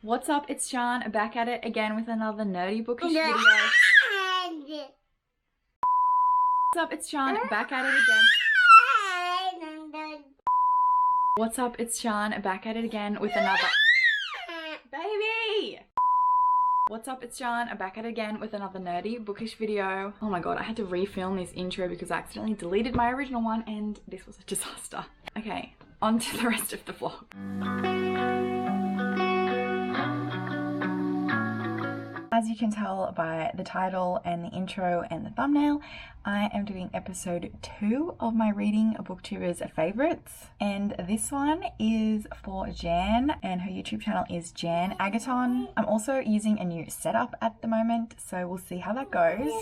What's up, it's Jan, back at it again with another nerdy bookish video. What's up, it's Jan, back at it again. What's up, it's Jan, back at it again with another... Baby! What's up, it's Jan, back at it again with another nerdy bookish video. Oh my god, I had to refilm this intro because I accidentally deleted my original one and this was a disaster. Okay, on to the rest of the vlog. As you can tell by the title and the intro and the thumbnail, I am doing episode 2 of my reading Booktubers favorites. And this one is for Jan, and her YouTube channel is Jan Agaton. I'm also using a new setup at the moment, so we'll see how that goes.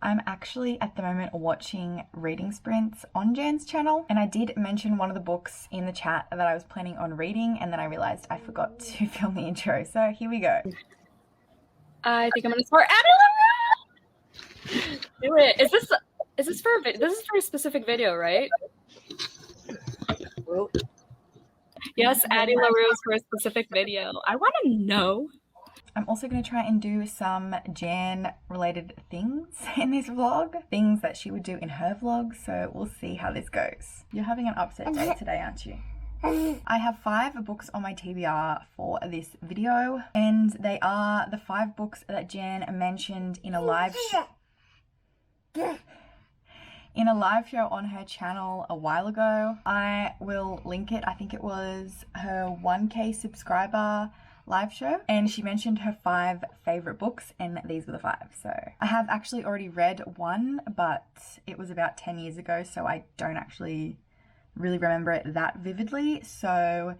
I'm actually at the moment watching reading sprints on Jan's channel, and I did mention one of the books in the chat that I was planning on reading, and then I realized I forgot to film the intro, so here we go. I think I'm gonna start Addie. Do it. Is this for a specific video, right? Yes, Addie LaRue's for a specific video. I want to know. I'm also going to try and do some Jan related things in this vlog, things that she would do in her vlog, so we'll see how this goes. You're having an upset day today, aren't you? I have 5 books on my TBR for this video, and they are the 5 books that Jan mentioned in a live show on her channel a while ago. I will link it. I think it was her 1K subscriber live show, and she mentioned her 5 favorite books, and these were the 5. So I have actually already read one, but it was about 10 years ago, so I don't actually really remember it that vividly. So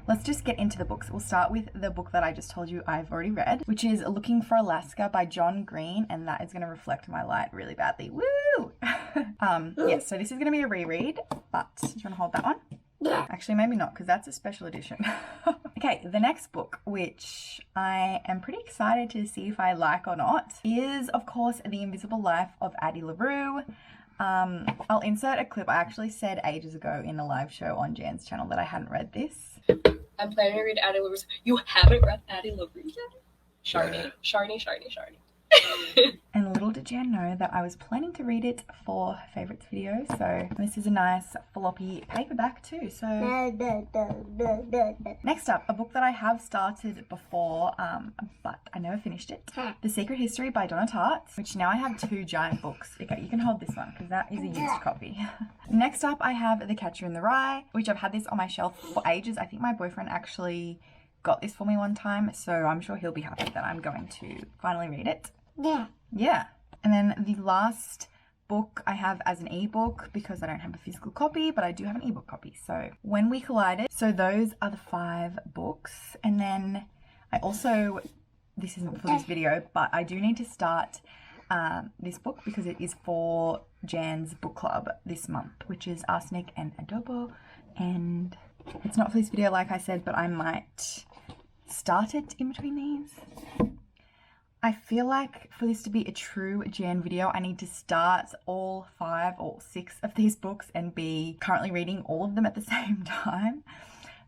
let's just get into the books. We'll start with the book that I just told you I've already read, which is Looking for Alaska by John Green, and that is going to reflect my light really badly. Woo! Yes, so this is going to be a reread, but do you want to hold that one? Actually, maybe not, because that's a special edition. Okay, the next book, which I am pretty excited to see if I like or not, is, of course, The Invisible Life of Addie LaRue. I'll insert a clip. I actually said ages ago in a live show on Jan's channel that I hadn't read this. I'm planning to read Addie LaRue's. You haven't read Addie LaRue yet? Sharny. And little did Jan know that I was planning to read it for her favorites video. So this is a nice floppy paperback too. So next up, a book that I have started before, but I never finished it. The Secret History by Donna Tartt, which now I have 2 giant books. Okay, you can hold this one because that is a used copy. Next up, I have The Catcher in the Rye, which I've had this on my shelf for ages. I think my boyfriend actually got this for me one time, so I'm sure he'll be happy that I'm going to finally read it. Yeah. And then the last book I have as an ebook, because I don't have a physical copy, but I do have an ebook copy. So When We Collided. So those are the 5 books. And then I also, this isn't for this video, but I do need to start this book because it is for Jan's book club this month, which is Arsenic and Adobo. And it's not for this video, like I said, but I might start it in between these. I feel like for this to be a true Jan video, I need to start all 5 or 6 of these books and be currently reading all of them at the same time.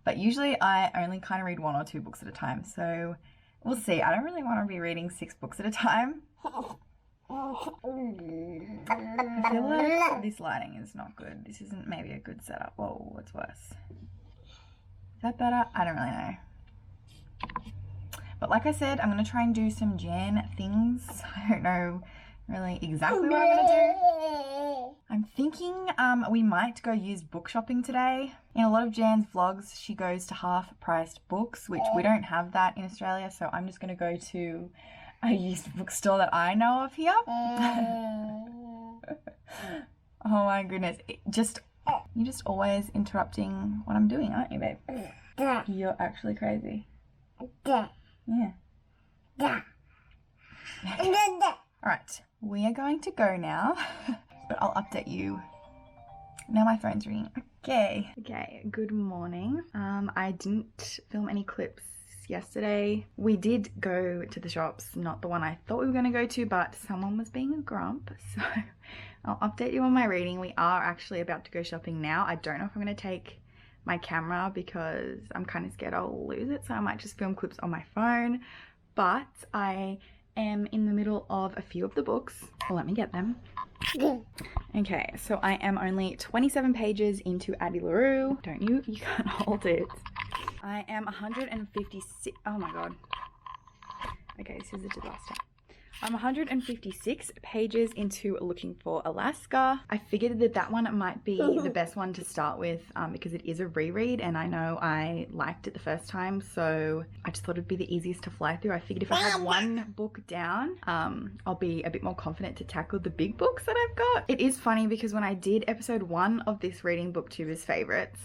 But usually I only kind of read 1 or 2 books at a time. So we'll see. I don't really want to be reading 6 books at a time. I feel like this lighting is not good. This isn't maybe a good setup. Whoa, what's worse? Is that better? I don't really know. But like I said, I'm going to try and do some Jan things. I don't know really exactly what I'm going to do. I'm thinking we might go used book shopping today. In a lot of Jan's vlogs, she goes to half-priced books, which we don't have that in Australia. So I'm just going to go to a used bookstore that I know of here. Oh my goodness. You're just always interrupting what I'm doing, aren't you, babe? You're actually crazy. Yeah. Alright, we are going to go now, but I'll update you. Now my phone's ringing. Okay, good morning. I didn't film any clips yesterday. We did go to the shops, not the one I thought we were going to go to, but someone was being a grump, so I'll update you on my reading. We are actually about to go shopping now. I don't know if I'm going to take my camera because I'm kind of scared I'll lose it, so I might just film clips on my phone. But I am in the middle of a few of the books. Well, let me get them. Okay, so I am only 27 pages into Addie LaRue. Don't you? You can't hold it. I am 156. Oh my god. Okay, this is a disaster. I'm 156 pages into Looking for Alaska. I figured that that one might be the best one to start with because it is a reread, and I know I liked it the first time, so I just thought it'd be the easiest to fly through. I figured if I had one book down, I'll be a bit more confident to tackle the big books that I've got. It is funny because when I did episode 1 of this reading Booktubers favorites,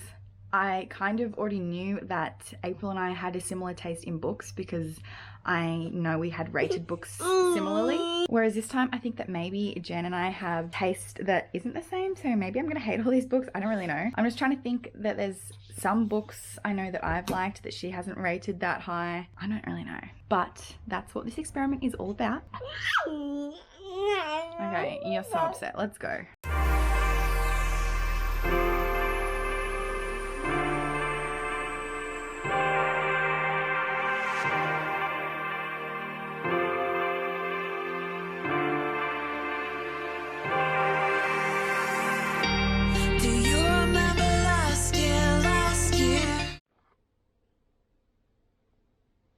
I kind of already knew that April and I had a similar taste in books because I know we had rated books similarly. Whereas this time I think that maybe Jan and I have taste that isn't the same, so maybe I'm gonna hate all these books. I don't really know. I'm just trying to think that there's some books I know that I've liked that she hasn't rated that high. I don't really know. But that's what this experiment is all about. Okay, you're so upset. Let's go.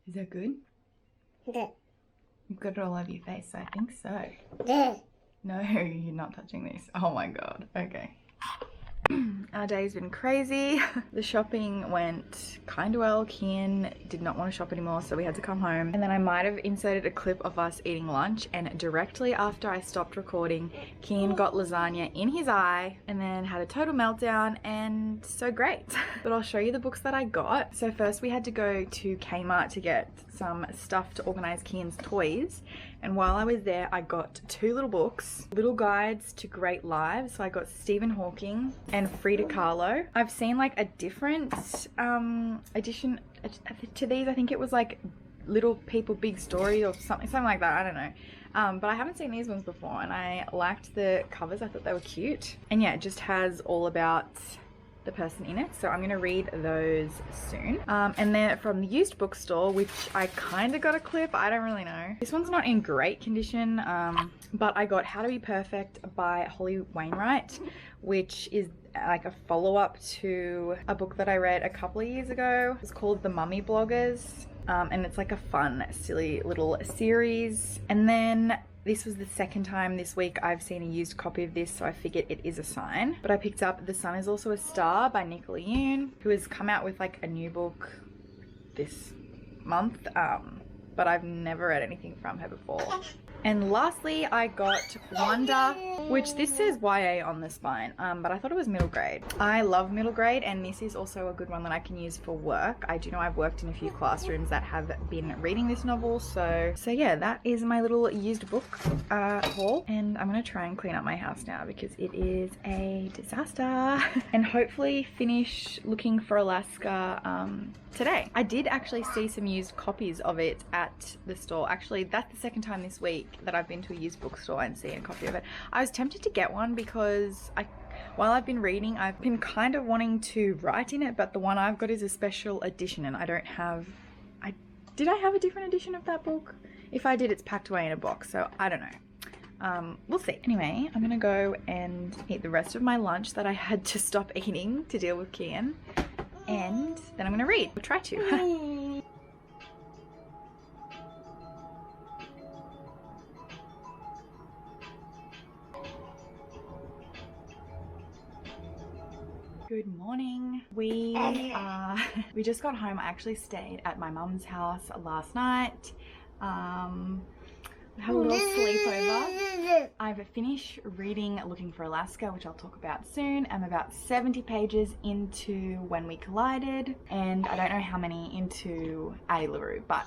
Is that good? Yeah. You've got it all over your face, so I think so. Yeah. No, you're not touching this. Oh my god. Okay. Our day's been crazy. The shopping went kind of well. Kian did not want to shop anymore, so we had to come home. And then I might have inserted a clip of us eating lunch, and directly after I stopped recording, Kian got lasagna in his eye and then had a total meltdown, and so great. But I'll show you the books that I got. So first we had to go to Kmart to get some stuff to organize Kian's toys. And while I was there, I got 2 little books, Little Guides to Great Lives. So I got Stephen Hawking and Frida Kahlo. I've seen like a different edition to these. I think it was like Little People Big Story or something like that. I don't know. But I haven't seen these ones before, and I liked the covers. I thought they were cute. And yeah, it just has all about the person in it, so I'm gonna read those soon. And then from the used bookstore, which I kind of got a clip, I don't really know. This one's not in great condition, but I got How to Be Perfect by Holly Wainwright, which is like a follow-up to a book that I read a couple of years ago. It's called The Mummy Bloggers, and it's like a fun, silly little series. And then this was the second time this week I've seen a used copy of this, so I figured it is a sign. But I picked up The Sun Is Also a Star by Nicola Yoon, who has come out with like a new book this month, but I've never read anything from her before. And lastly, I got Wonder, which this says YA on the spine, but I thought it was middle grade. I love middle grade, and this is also a good one that I can use for work. I do know I've worked in a few classrooms that have been reading this novel, so yeah, that is my little used book haul. And I'm gonna try and clean up my house now because it is a disaster. And hopefully finish Looking for Alaska today. I did actually see some used copies of it at the store. Actually, that's the second time this week that I've been to a used bookstore and seen a copy of it. I was tempted to get one because while I've been reading, I've been kind of wanting to write in it, but the one I've got is a special edition, and I don't have... Did I have a different edition of that book? If I did, it's packed away in a box, so I don't know. We'll see. Anyway, I'm gonna go and eat the rest of my lunch that I had to stop eating to deal with Kian, and then I'm gonna read. We'll try to. Good morning. We just got home. I actually stayed at my mum's house last night. We had a little sleepover. I've finished reading Looking for Alaska, which I'll talk about soon. I'm about 70 pages into When We Collided, and I don't know how many into Addie LaRue, but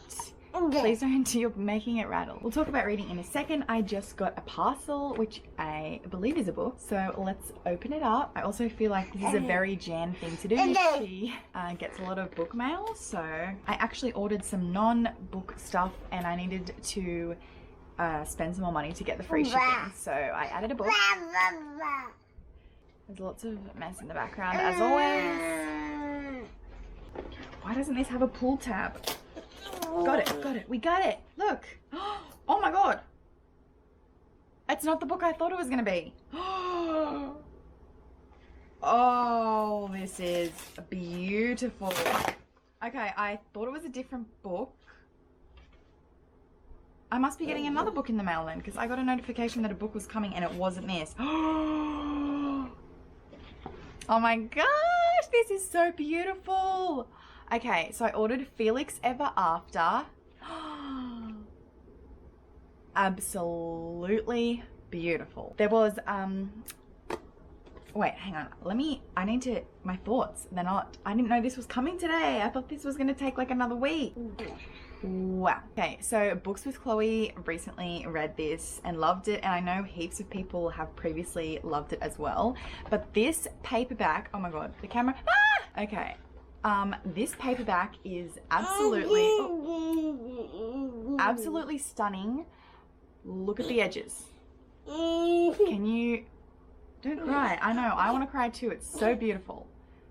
please don't, you're making it rattle. We'll talk about reading in a second. I just got a parcel, which I believe is a book, so let's open it up. I also feel like this is a very Jan thing to do. She gets a lot of book mail, so I actually ordered some non-book stuff, and I needed to spend some more money to get the free shipping, so I added a book. There's lots of mess in the background as always. Why doesn't this have a pull tab? Got it, we got it. Look. Oh my god. It's not the book I thought it was gonna be. Oh, this is beautiful. Okay, I thought it was a different book. I must be getting another book in the mail then, because I got a notification that a book was coming and it wasn't this. Oh my gosh, this is so beautiful. Okay, so I ordered Felix Ever After. Absolutely beautiful. There was, wait, hang on. My thoughts. I didn't know this was coming today. I thought this was going to take like another week. Wow. Okay, so Books with Chloe recently read this and loved it, and I know heaps of people have previously loved it as well. But this paperback, oh my god, the camera. Ah! Okay. This paperback is absolutely stunning. Look at the edges. Can you? Don't cry. I know. I want to cry too. It's so beautiful.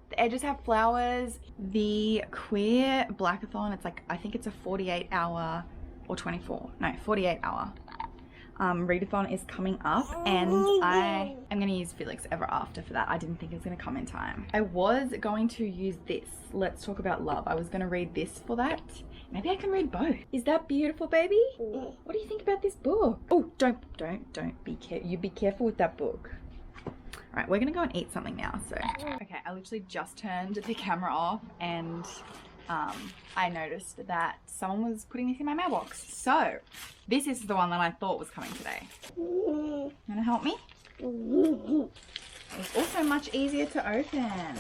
The edges have flowers. The Queer Blackathon, it's like, I think it's a 48-hour or 48-hour readathon is coming up, and I am going to use Felix Ever After for that. I didn't think it was going to come in time. I was going to use this, Let's Talk About Love. I was going to read this for that. Maybe I can read both. Is that beautiful, baby? What do you think about this book? Oh, don't you be careful with that book. All right, we're gonna go and eat something now, so. Okay, I literally just turned the camera off and I noticed that someone was putting this in my mailbox. So, this is the one that I thought was coming today. You wanna help me? It's also much easier to open.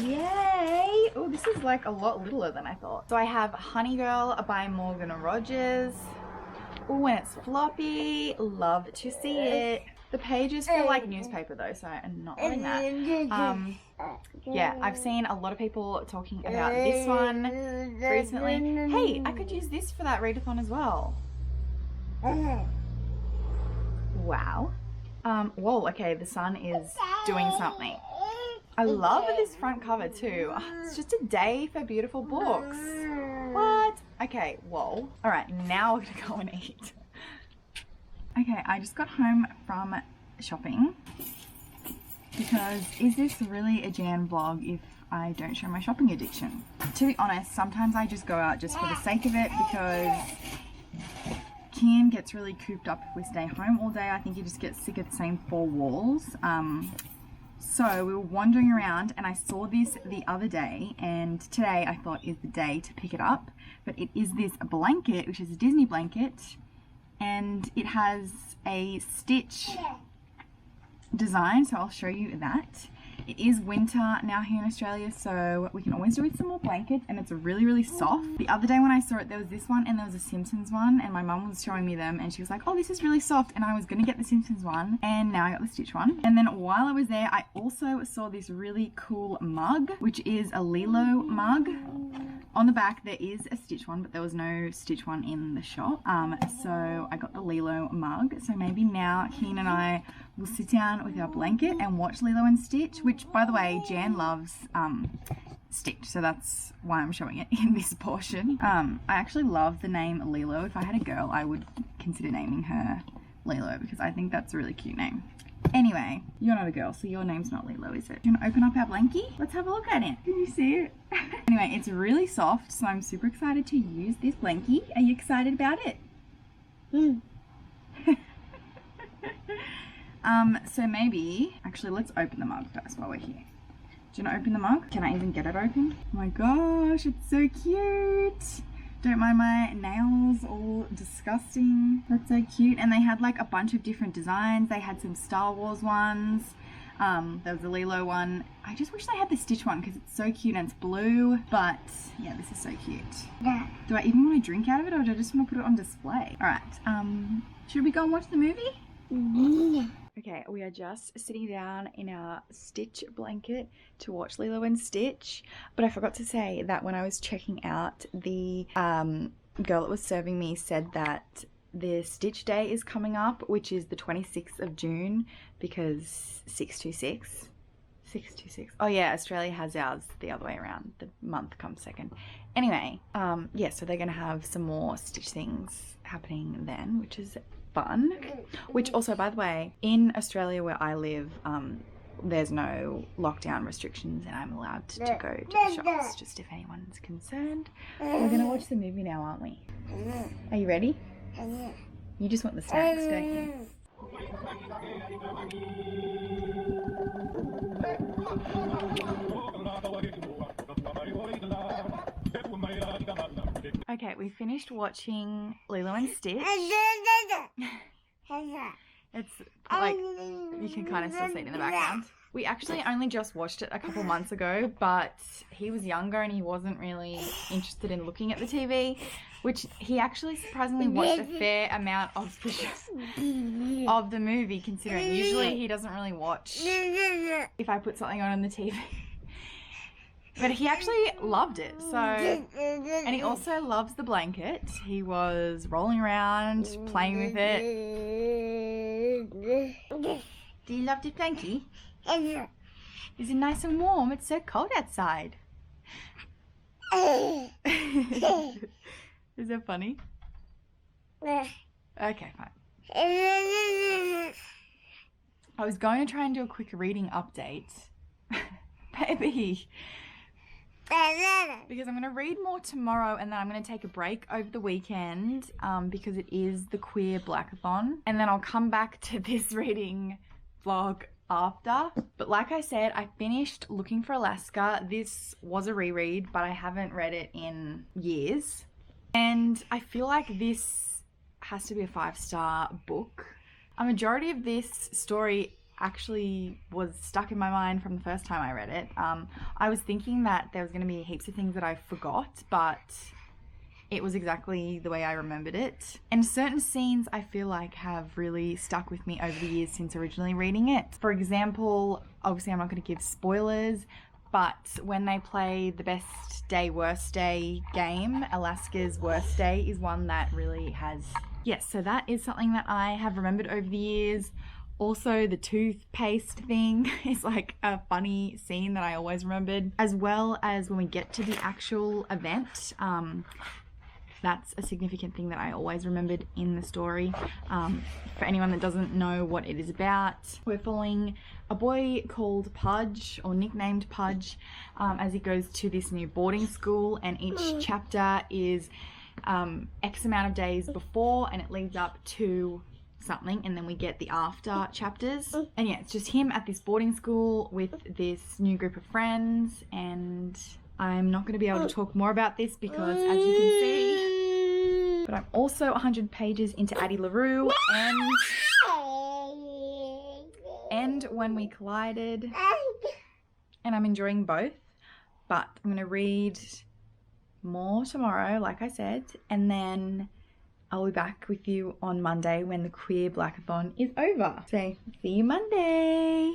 Yay! Oh, this is like a lot littler than I thought. So I have Honey Girl by Morgan Rogers. Oh, and it's floppy. Love to see it. The pages feel like newspaper though, so I'm not loving that. Yeah, I've seen a lot of people talking about this one recently. Hey, I could use this for that readathon as well. Wow. Whoa, okay, the sun is doing something. I love this front cover too. It's just a day for beautiful books. What? Okay, whoa. All right, now we're gonna go and eat. Okay, I just got home from shopping because is this really a Jan vlog if I don't show my shopping addiction? To be honest, sometimes I just go out just for the sake of it because Kian gets really cooped up if we stay home all day. I think he just gets sick of the same four walls. So we were wandering around and I saw this the other day, and today I thought is the day to pick it up. But it is this blanket, which is a Disney blanket, and it has a stitch design, so I'll show you that. It is winter now here in Australia, so we can always do with some more blankets, and it's really, really soft. The other day when I saw it, there was this one and there was a Simpsons one, and my mum was showing me them and she was like, oh, this is really soft, and I was gonna get the Simpsons one, and now I got the Stitch one. And then while I was there, I also saw this really cool mug, which is a Lilo mug. On the back there is a Stitch one, but there was no Stitch one in the shop, so I got the Lilo mug. So maybe now Keen and I will sit down with our blanket and watch Lilo and Stitch, which, by the way, Jan loves Stitch, so that's why I'm showing it in this portion. I actually love the name Lilo. If I had a girl, I would consider naming her Lilo because I think that's a really cute name. Anyway, you're not a girl, so your name's not Lilo, is it? Do you want to open up our blankie? Let's have a look at it. Can you see it? Anyway, it's really soft, so I'm super excited to use this blankie. Are you excited about it? So maybe, actually let's open the mug first while we're here. Do you want to open the mug? Can I even get it open? Oh my gosh, it's so cute. Don't mind my nails, all disgusting. That's so cute. And they had like a bunch of different designs. They had some Star Wars ones. There was a Lilo one. I just wish they had the Stitch one because it's so cute and it's blue. But yeah, this is so cute. Yeah. Do I even want to drink out of it, or do I just want to put it on display? All right. Should we go and watch the movie? Yeah. Okay, we are just sitting down in our Stitch blanket to watch Lilo and Stitch. But I forgot to say that when I was checking out, the girl that was serving me said that the Stitch Day is coming up, which is the 26th of June, because 626. 626. Oh yeah, Australia has ours the other way around. The month comes second. Anyway, yeah, so they're gonna have some more Stitch things happening then, which is fun. Which also, by the way, in Australia where I live, there's no lockdown restrictions and I'm allowed to go to the shops, just if anyone's concerned. We're gonna watch the movie now, aren't we? Are you ready? You just want the snacks, don't you? Okay, we finished watching Lilo and Stitch. It's like, you can kind of still see it in the background. We actually only just watched it a couple months ago, but he was younger and he wasn't really interested in looking at the TV, which he actually surprisingly watched a fair amount of the movie, considering usually he doesn't really watch if I put something on the TV. But he actually loved it, so, and he also loves the blanket. He was rolling around, playing with it. Do you love the blankie? Is it nice and warm? It's so cold outside. Is that funny? Okay, fine. I was going to try and do a quick reading update. Baby. Because I'm going to read more tomorrow and then I'm going to take a break over the weekend because it is the Queer Blackathon. And then I'll come back to this reading vlog after. But like I said, I finished Looking for Alaska. This was a reread, but I haven't read it in years. And I feel like this has to be a 5-star book. A majority of this story actually was stuck in my mind from the first time I read it. I was thinking that there was going to be heaps of things that I forgot, but it was exactly the way I remembered it. And certain scenes I feel like have really stuck with me over the years since originally reading it. For example, obviously I'm not going to give spoilers, but when they play the best day, worst day game, Alaska's worst day is one that really has... Yes, so that is something that I have remembered over the years. Also, the toothpaste thing is like a funny scene that I always remembered, as well as when we get to the actual event. That's a significant thing that I always remembered in the story. For anyone that doesn't know what it is about, we're following a boy called Pudge, or nicknamed Pudge, as he goes to this new boarding school, and each chapter is X amount of days before, and it leads up to something, and then we get the after chapters. And yeah, it's just him at this boarding school with this new group of friends, and I'm not going to be able to talk more about this because, as you can see, but I'm also 100 pages into Addie LaRue and When We Collided, and I'm enjoying both, but I'm going to read more tomorrow, like I said, and then I'll be back with you on Monday when the Queer Blackathon is over. So, see you Monday.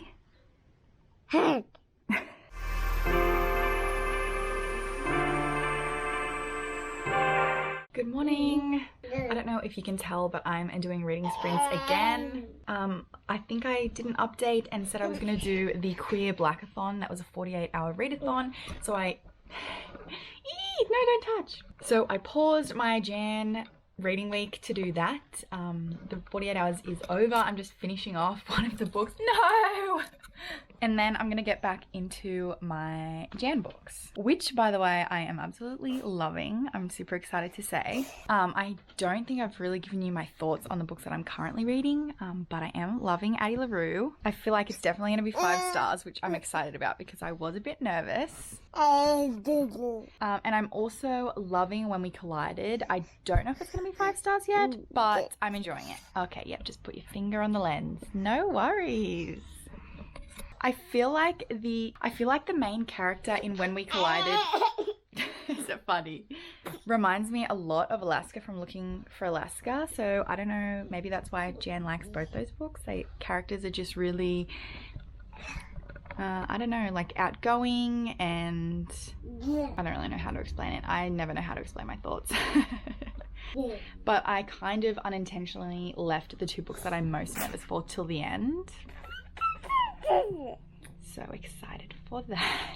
Good morning. I don't know if you can tell, but I'm doing reading sprints again. I think I did an update and said I was going to do the Queer Blackathon. That was a 48-hour readathon. So no, don't touch. So I paused my Jan reading week to do that. The 48 hours is over. I'm just finishing off one of the books. No! And then I'm gonna get back into my Jan books, which, by the way, I am absolutely loving. I'm super excited to say. I don't think I've really given you my thoughts on the books that I'm currently reading, but I am loving Addie LaRue. I feel like it's definitely gonna be 5 stars, which I'm excited about because I was a bit nervous. And I'm also loving When We Collided. I don't know if it's gonna be 5 stars yet, but I'm enjoying it. Okay, yeah, just put your finger on the lens. No worries. I feel like the main character in When We Collided is it funny? Reminds me a lot of Alaska from Looking for Alaska. So I don't know, maybe that's why Jan likes both those books. Characters are just really I don't know, like outgoing, and I don't really know how to explain it. I never know how to explain my thoughts. But I kind of unintentionally left the 2 books that I'm most nervous for till the end. So excited for that.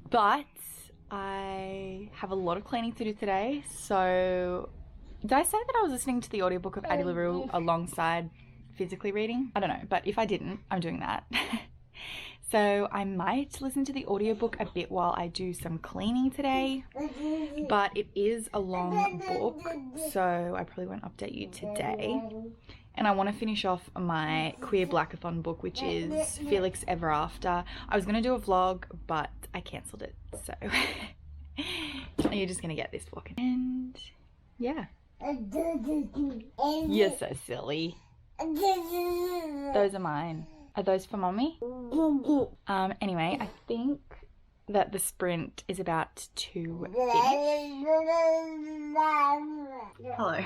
But I have a lot of cleaning to do today. So did I say that I was listening to the audiobook of Addie LaRue alongside physically reading? I don't know, but if I didn't, I'm doing that. So I might listen to the audiobook a bit while I do some cleaning today, but it is a long book, so I probably won't update you today. And I want to finish off my Queer Blackathon book, which is Felix Ever After. I was going to do a vlog, but I cancelled it, so you're just going to get this book. And yeah. You're so silly. Those are mine. Are those for mommy? Anyway, I think that the sprint is about to finish. Hello.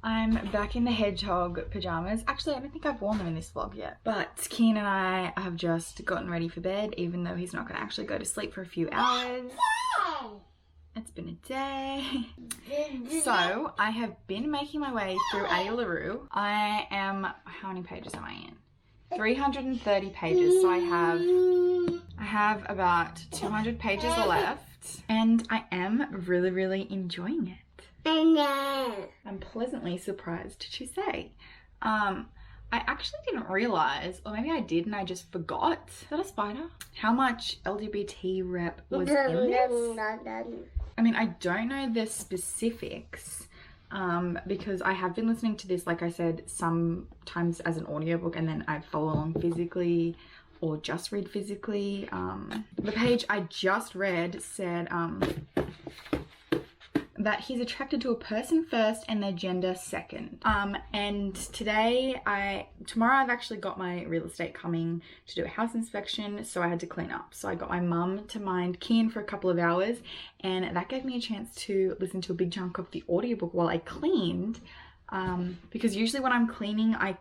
I'm back in the hedgehog pajamas. Actually, I don't think I've worn them in this vlog yet. But Keen and I have just gotten ready for bed, even though he's not going to actually go to sleep for a few hours. It's been a day. So, I have been making my way through Addie LaRue. I am, how many pages am I in? 330 pages. So I have about 200 pages left. And I am really, really enjoying it. I'm pleasantly surprised to say. I actually didn't realise, or maybe I did and I just forgot. Is that a spider? How much LGBT rep was in this? I mean, I don't know the specifics because I have been listening to this, like I said, sometimes as an audiobook, and then I follow along physically or just read physically. The page I just read said that he's attracted to a person first and their gender second. And tomorrow I've actually got my real estate coming to do a house inspection, so I had to clean up. So I got my mum to mind Kian for a couple of hours, and that gave me a chance to listen to a big chunk of the audiobook while I cleaned. Because usually when I'm cleaning, I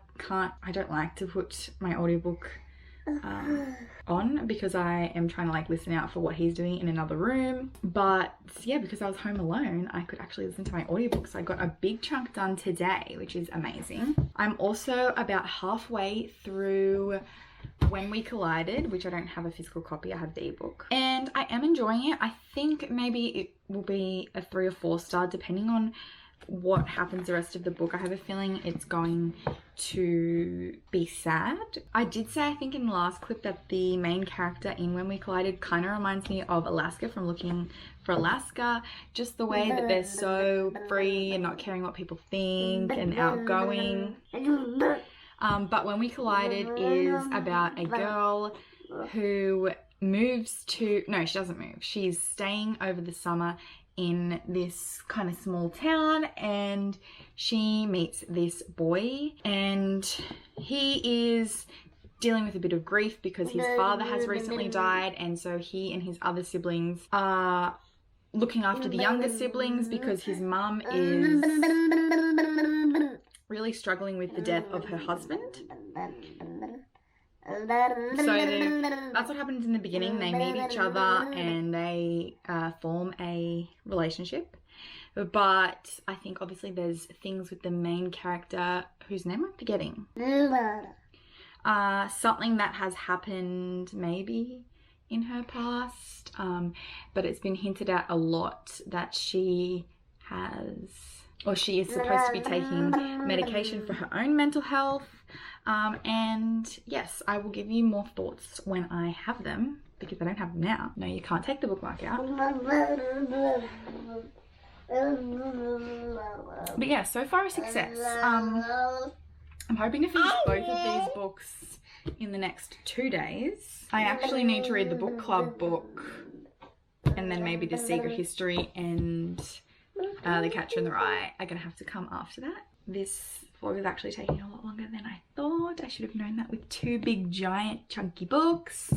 don't like to put my audiobook on because I am trying to like listen out for what he's doing in another room. But yeah, because I was home alone, I could actually listen to my audiobook. So I got a big chunk done today, which is amazing. I'm also about halfway through When We Collided, which I don't have a physical copy, I have the ebook. And I am enjoying it. I think maybe it will be a 3 or 4 star depending on what happens the rest of the book. I have a feeling it's going to be sad. I did say, I think in the last clip, that the main character in When We Collided kind of reminds me of Alaska from Looking for Alaska. Just the way that they're so free and not caring what people think and outgoing. But When We Collided is about a girl who moves to, no, she doesn't move. She's staying over the summer in this kind of small town, and she meets this boy, and he is dealing with a bit of grief because his father has recently died, and so he and his other siblings are looking after the younger siblings because his mum is really struggling with the death of her husband. So that's what happens in the beginning. They meet each other and they form a relationship. But I think obviously there's things with the main character, whose name I'm forgetting. Something that has happened maybe in her past. But it's been hinted at a lot that she is supposed to be taking medication for her own mental health. And yes, I will give you more thoughts when I have them, because I don't have them now. No, you can't take the bookmark out. But yeah, so far a success. I'm hoping to finish both of these books in the next 2 days. I actually need to read the book club book, and then maybe The Secret History and The Catcher in the Rye are going to have to come after that. This vlog is actually taking a lot longer than I thought. I should have known that with 2 big, giant, chunky books.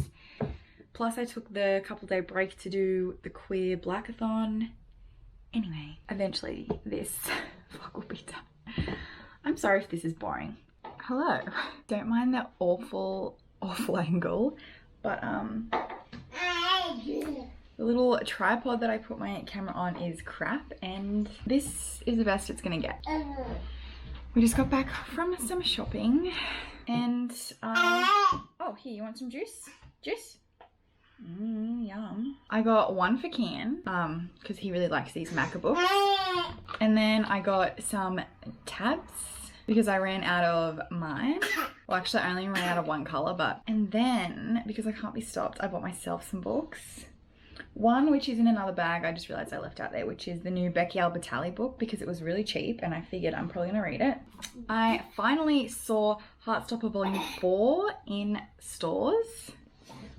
Plus, I took the couple-day break to do the Queer Blackathon. Anyway, eventually this vlog will be done. I'm sorry if this is boring. Hello. Don't mind that awful angle, but the little tripod that I put my camera on is crap, and this is the best it's gonna get. We just got back from some shopping, And, oh, here, you want some juice? Juice? Yum. I got one for Kian, because he really likes these Macca books. And then I got some tabs because I ran out of mine. Well, actually, I only ran out of one color, but... And then, because I can't be stopped, I bought myself some books. One, which is in another bag, I just realized I left out there, which is the new Becky Albertalli book because it was really cheap and I figured I'm probably gonna read it. I finally saw Heartstopper Volume 4 in stores.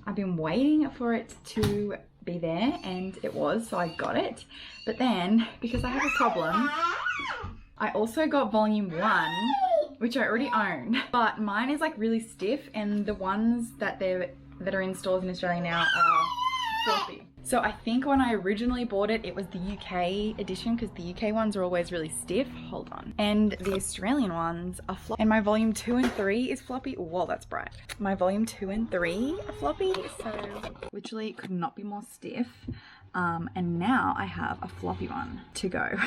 I've been waiting for it to be there and it was, so I got it. But then, because I have a problem, I also got Volume 1, which I already own, but mine is like really stiff and the ones that are in stores in Australia now are fluffy. So I think when I originally bought it, it was the UK edition because the UK ones are always really stiff. Hold on. And the Australian ones are floppy. And my volume 2 and 3 is floppy. Whoa, that's bright. My volume 2 and 3 are floppy. So literally could not be more stiff. And now I have a floppy one to go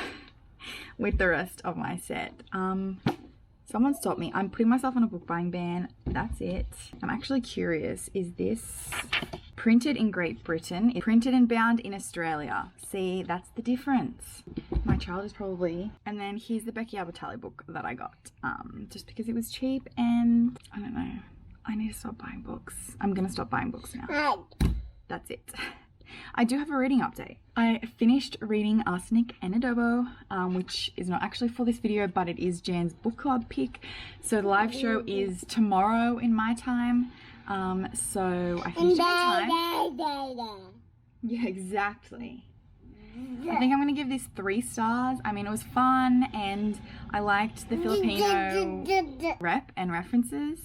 with the rest of my set. Someone stopped me. I'm putting myself on a book buying ban. That's it. I'm actually curious. Is this printed in Great Britain? It's printed and bound in Australia. See, that's the difference. My child is probably... And then here's the Becky Albertalli book that I got. Just because it was cheap and... I don't know. I need to stop buying books. I'm going to stop buying books now. That's it. I do have a reading update. I finished reading Arsenic and Adobo, which is not actually for this video, but it is Jan's book club pick. So the live show is tomorrow in my time. So I finished at the time. Yeah, exactly. I think I'm going to give this 3 stars. I mean, it was fun and I liked the Filipino rep and references,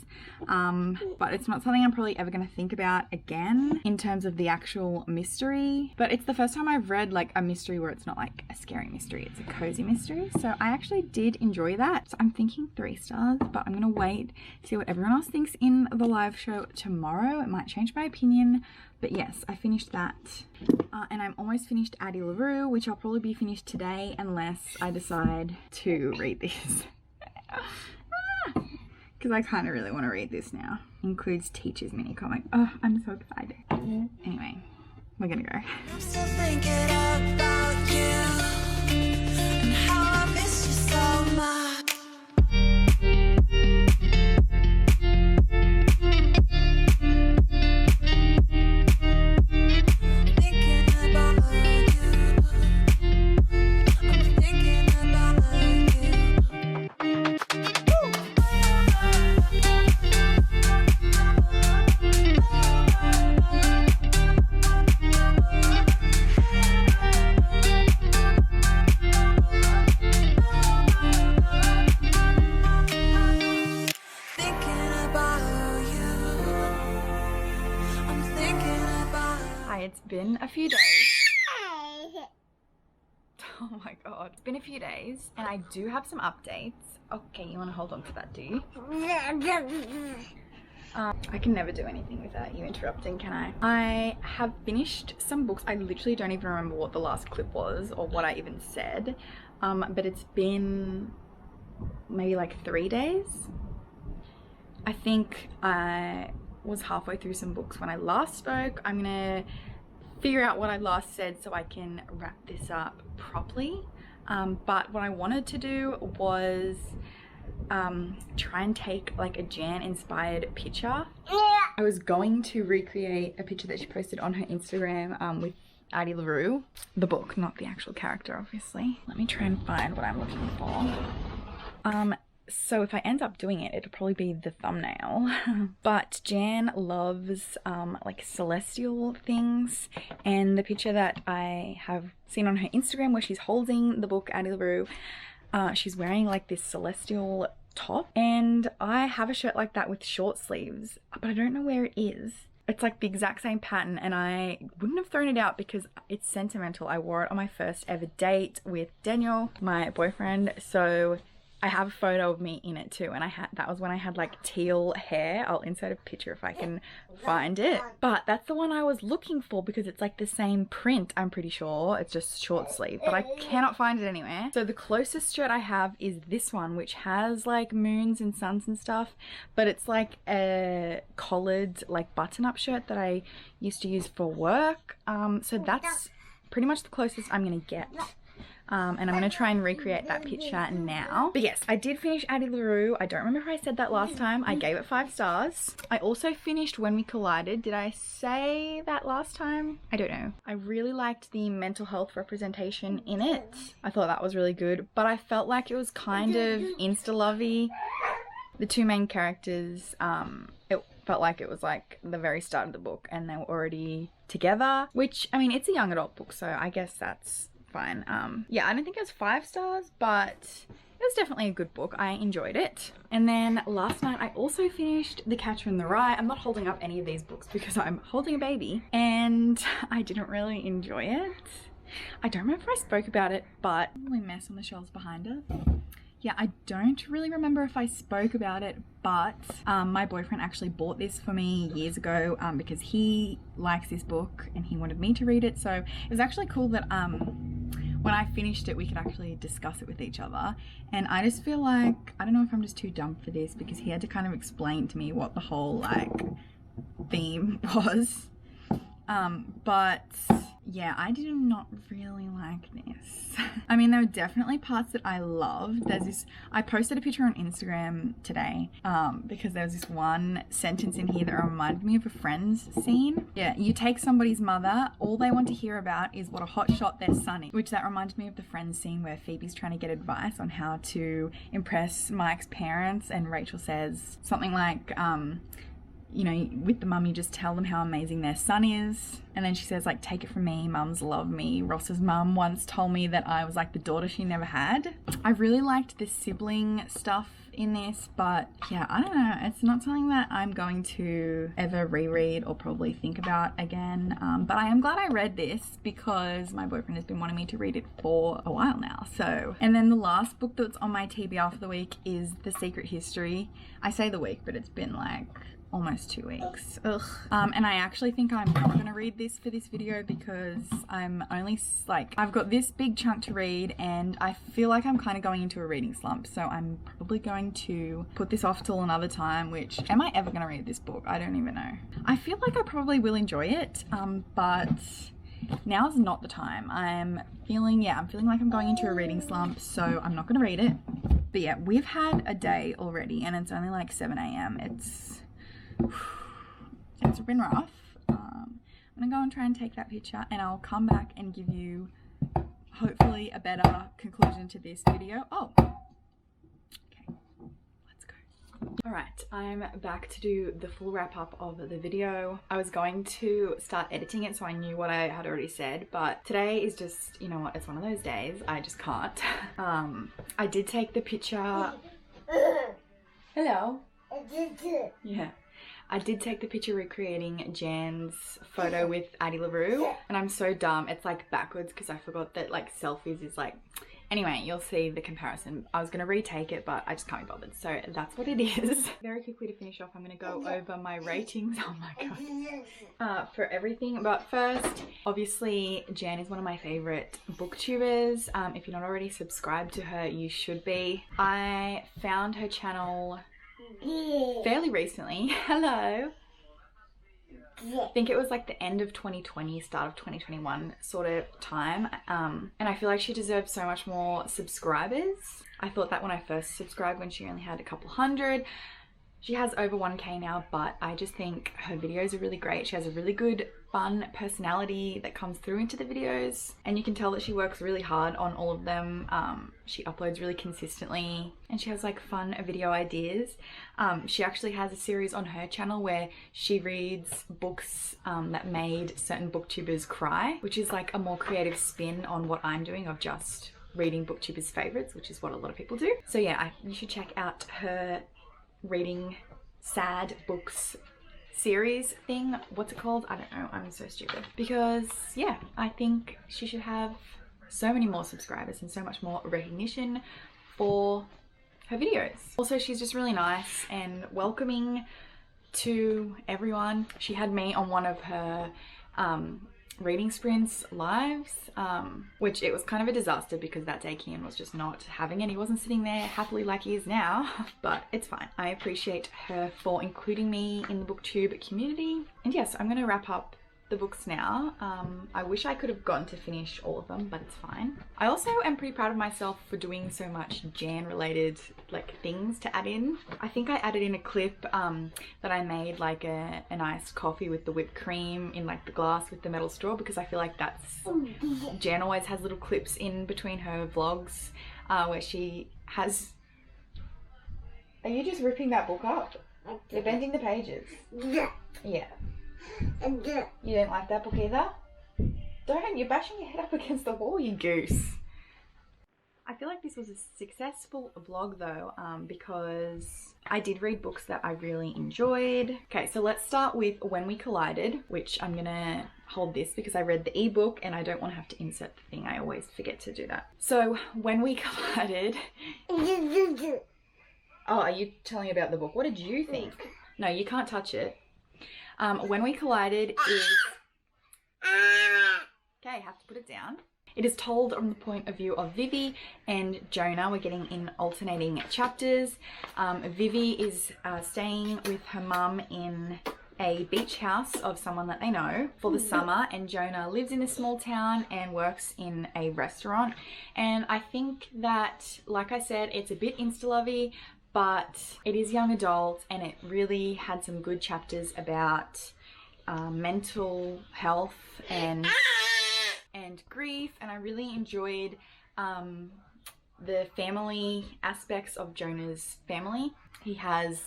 but it's not something I'm probably ever going to think about again in terms of the actual mystery. But it's the first time I've read like a mystery where it's not like a scary mystery, it's a cozy mystery. So I actually did enjoy that. So I'm thinking 3 stars, but I'm going to wait to see what everyone else thinks in the live show tomorrow. It might change my opinion. But yes, I finished that. And I'm almost finished Addie LaRue, which I'll probably be finished today unless I decide to read this. Because I kind of really want to read this now. Includes Teacher's mini comic. Oh, I'm so excited. Anyway, we're gonna go. I'm still thinking about you and how I miss you so much. It's been a few days. Oh my god. It's been a few days and I do have some updates. Okay, you want to hold on to that, do you? I can never do anything without you interrupting, can I? I have finished some books. I literally don't even remember what the last clip was or what I even said. But it's been maybe like 3 days. I think I was halfway through some books when I last spoke. I'm gonna figure out what I last said so I can wrap this up properly. But what I wanted to do was try and take like a Jan inspired picture. I was going to recreate a picture that she posted on her Instagram with Addie LaRue, the book, not the actual character obviously. Let me try and find what I'm looking for. So if I end up doing it, it'll probably be the thumbnail. But Jan loves like celestial things, and the picture that I have seen on her Instagram where she's holding the book Addie LaRue, she's wearing like this celestial top, and I have a shirt like that with short sleeves, but I don't know where it is. It's like the exact same pattern and I wouldn't have thrown it out because it's sentimental. I wore it on my first ever date with Daniel, my boyfriend, so I have a photo of me in it too, and that was when I had like teal hair. I'll insert a picture if I can find it. But that's the one I was looking for because it's like the same print, I'm pretty sure. It's just short sleeve, but I cannot find it anywhere. So the closest shirt I have is this one, which has like moons and suns and stuff, but it's like a collared like button-up shirt that I used to use for work. So that's pretty much the closest I'm gonna get. And I'm going to try and recreate that picture now. But yes, I did finish Addie LaRue. I don't remember if I said that last time. I gave it 5 stars. I also finished When We Collided. Did I say that last time? I don't know. I really liked the mental health representation in it. I thought that was really good, but I felt like it was kind of insta-lovey. The 2 main characters, it felt like it was like the very start of the book and they were already together, which, I mean, it's a young adult book, so I guess that's fine. Yeah, I don't think it was 5 stars, but it was definitely a good book. I enjoyed it. And then last night I also finished The Catcher in the Rye. I'm not holding up any of these books because I'm holding a baby and I didn't really enjoy it. I don't remember if I spoke about it, but probably mess on the shelves behind it. Yeah, I don't really remember if I spoke about it, but my boyfriend actually bought this for me years ago because he likes this book and he wanted me to read it. So it was actually cool that when I finished it, we could actually discuss it with each other. And I just feel like, I don't know if I'm just too dumb for this because he had to kind of explain to me what the whole like theme was. But yeah, I did not really like this. I mean, there were definitely parts that I loved. There's this, I posted a picture on Instagram today because there was this one sentence in here that reminded me of a Friends scene. Yeah, you take somebody's mother, all they want to hear about is what a hot shot their son is, which that reminded me of the Friends scene where Phoebe's trying to get advice on how to impress Mike's parents and Rachel says something like, you know, with the mum, you just tell them how amazing their son is. And then she says, like, take it from me, mums love me. Ross's mum once told me that I was like the daughter she never had. I really liked the sibling stuff in this, but yeah, I don't know. It's not something that I'm going to ever reread or probably think about again. But I am glad I read this because my boyfriend has been wanting me to read it for a while now. So, and then the last book that's on my TBR for the week is The Secret History. I say the week, but it's been like almost 2 weeks. Ugh. And I actually think I'm not gonna read this for this video because I'm only like, I've got this big chunk to read and I feel like I'm kind of going into a reading slump. So I'm probably going to put this off till another time, which, am I ever gonna read this book? I don't even know. I feel like I probably will enjoy it, but now's not the time. I'm feeling like I'm going into a reading slump, so I'm not gonna read it. But yeah, we've had a day already and it's only like 7 a.m. It's been rough. I'm gonna go and try and take that picture and I'll come back and give you hopefully a better conclusion to this video. Oh, okay, let's go. All right, I'm back to do the full wrap up of the video. I was going to start editing it so I knew what I had already said, but today is just, you know what, it's one of those days. I just can't. I did take the picture. Hello. Yeah. I did take the picture recreating Jan's photo with Addie LaRue, and I'm so dumb. It's like backwards because I forgot that like selfies is like, anyway, you'll see the comparison. I was going to retake it, but I just can't be bothered. So that's what it is. Very quickly to finish off, I'm going to go over my ratings. Oh my God. For everything. But first, obviously, Jan is one of my favorite booktubers. If you're not already subscribed to her, you should be. I found her channel fairly recently. Hello. I think it was like the end of 2020, start of 2021 sort of time. And I feel like she deserves so much more subscribers. I thought that when I first subscribed, when she only had a couple hundred. She has over 1K now, but I just think her videos are really great. She has a really good, fun personality that comes through into the videos, and you can tell that she works really hard on all of them. She uploads really consistently, and she has like fun video ideas. She actually has a series on her channel where she reads books that made certain booktubers cry, which is like a more creative spin on what I'm doing of just reading booktubers' favorites, which is what a lot of people do. So yeah, you should check out her reading sad books series thing. What's it called? I don't know. I'm so stupid. Because yeah, I think she should have so many more subscribers and so much more recognition for her videos. Also, she's just really nice and welcoming to everyone. She had me on one of her reading sprints lives, which it was kind of a disaster because that day Kian was just not having it. He wasn't sitting there happily like he is now, but it's fine. I appreciate her for including me in the booktube community. And yes, I'm going to wrap up the books now. I wish I could have gotten to finish all of them, but it's fine. I also am pretty proud of myself for doing so much Jan related like things to add in. I think I added in a clip that I made like an iced coffee with the whipped cream in like the glass with the metal straw, because I feel like that's, Jan always has little clips in between her vlogs where she has... Are you just ripping that book up? You're bending the pages. Yeah. You don't like that book either? Don't, you're bashing your head up against the wall, you goose. I feel like this was a successful vlog though, because I did read books that I really enjoyed. Okay, so let's start with When We Collided, which I'm gonna hold this because I read the ebook and I don't want to have to insert the thing. I always forget to do that. So When We Collided... Oh, are you telling me about the book? What did you think? No, you can't touch it. When We Collided is... Okay, I have to put it down. It is told from the point of view of Vivi and Jonah. We're getting in alternating chapters. Vivi is staying with her mum in a beach house of someone that they know for the summer, and Jonah lives in a small town and works in a restaurant. And I think that, like I said, it's a bit insta-lovey, but it is young adult, and it really had some good chapters about mental health and grief, and I really enjoyed the family aspects of Jonah's family. He has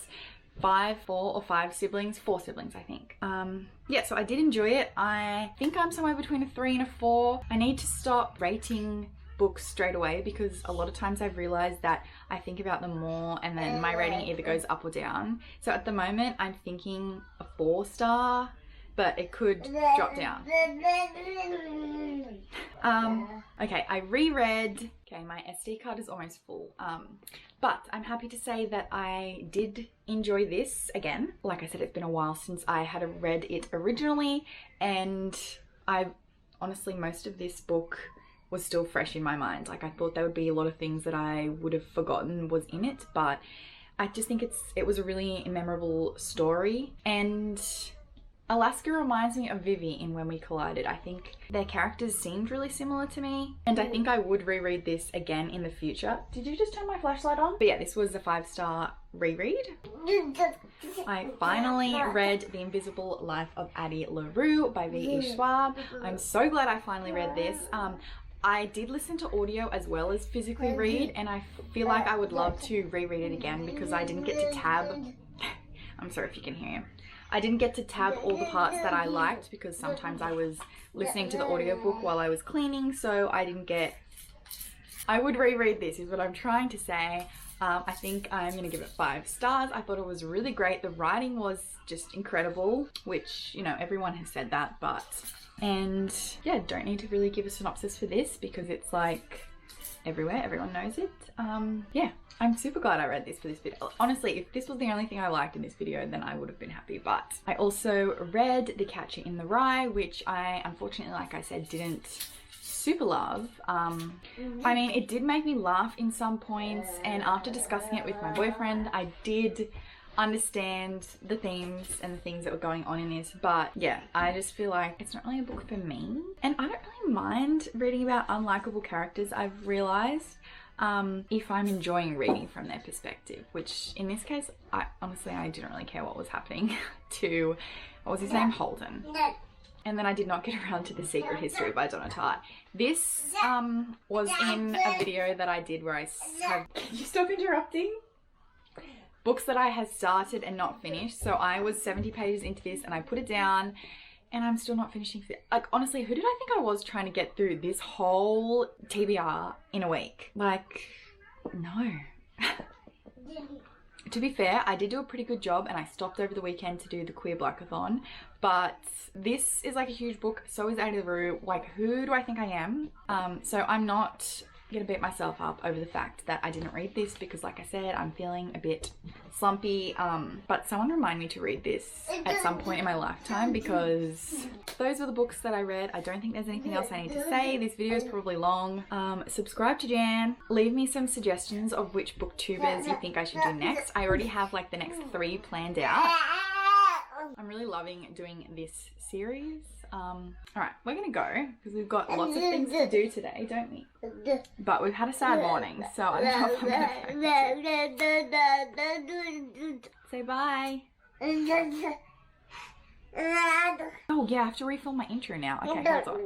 four or five siblings, 4 siblings I think. Yeah, so I did enjoy it. I think I'm somewhere between a 3 and a 4. I need to stop rating books straight away because a lot of times I've realized that I think about them more and then my rating either goes up or down. So at the moment I'm thinking a 4-star, but it could drop down. Okay, I reread. Okay, my SD card is almost full. But I'm happy to say that I did enjoy this again. Like I said, it's been a while since I had read it originally, and honestly, most of this book was still fresh in my mind. Like, I thought there would be a lot of things that I would have forgotten was in it, but I just think it was a really memorable story. And Alaska reminds me of Vivi in When We Collided. I think their characters seemed really similar to me, and I think I would reread this again in the future. Did you just turn my flashlight on? But yeah, this was a 5-star reread. I finally read The Invisible Life of Addie LaRue by V.E. Schwab. I'm so glad I finally read this. I did listen to audio as well as physically read, and I feel like I would love to reread it again because I didn't get to tab. I'm sorry if you can hear him. I didn't get to tab all the parts that I liked because sometimes I was listening to the audiobook while I was cleaning, so I would reread this is what I'm trying to say. I think I'm going to give it 5 stars. I thought it was really great. The writing was just incredible, which, you know, everyone has said that, but... And yeah, don't need to really give a synopsis for this because it's like everywhere, everyone knows it. Yeah, I'm super glad I read this for this video. Honestly, if this was the only thing I liked in this video, then I would have been happy. But I also read The Catcher in the Rye, which I unfortunately, like I said, didn't super love. I mean, it did make me laugh in some points, and after discussing it with my boyfriend, I did understand the themes and the things that were going on in this, but yeah, I just feel like it's not really a book for me. And I don't really mind reading about unlikable characters, I've realized, if I'm enjoying reading from their perspective, which in this case, I didn't really care what was happening to, what was his name, Holden. And then I did not get around to The Secret History by Donna Tartt. This was in a video that I did where I have... Can you stop interrupting? Books that I had started and not finished. So I was 70 pages into this and I put it down and I'm still not finishing it. Like, honestly, who did I think I was trying to get through this whole TBR in a week? Like, no. To be fair, I did do a pretty good job and I stopped over the weekend to do the Queer Blackathon, but this is like a huge book. So is Addie LaRue. Like, who do I think I am? So I'm not gonna beat myself up over the fact that I didn't read this because, like I said, I'm feeling a bit slumpy. But someone remind me to read this at some point in my lifetime because those were the books that I read. I don't think there's anything else I need to say. This video is probably long. Subscribe to Jan. Leave me some suggestions of which booktubers you think I should do next. I already have like the next 3 planned out. I'm really loving doing this series. Alright, we're gonna go because we've got lots of things to do today, don't we? But we've had a sad morning, so I don't know if I'm gonna say bye. Oh yeah, I have to refill my intro now. Okay, hold on.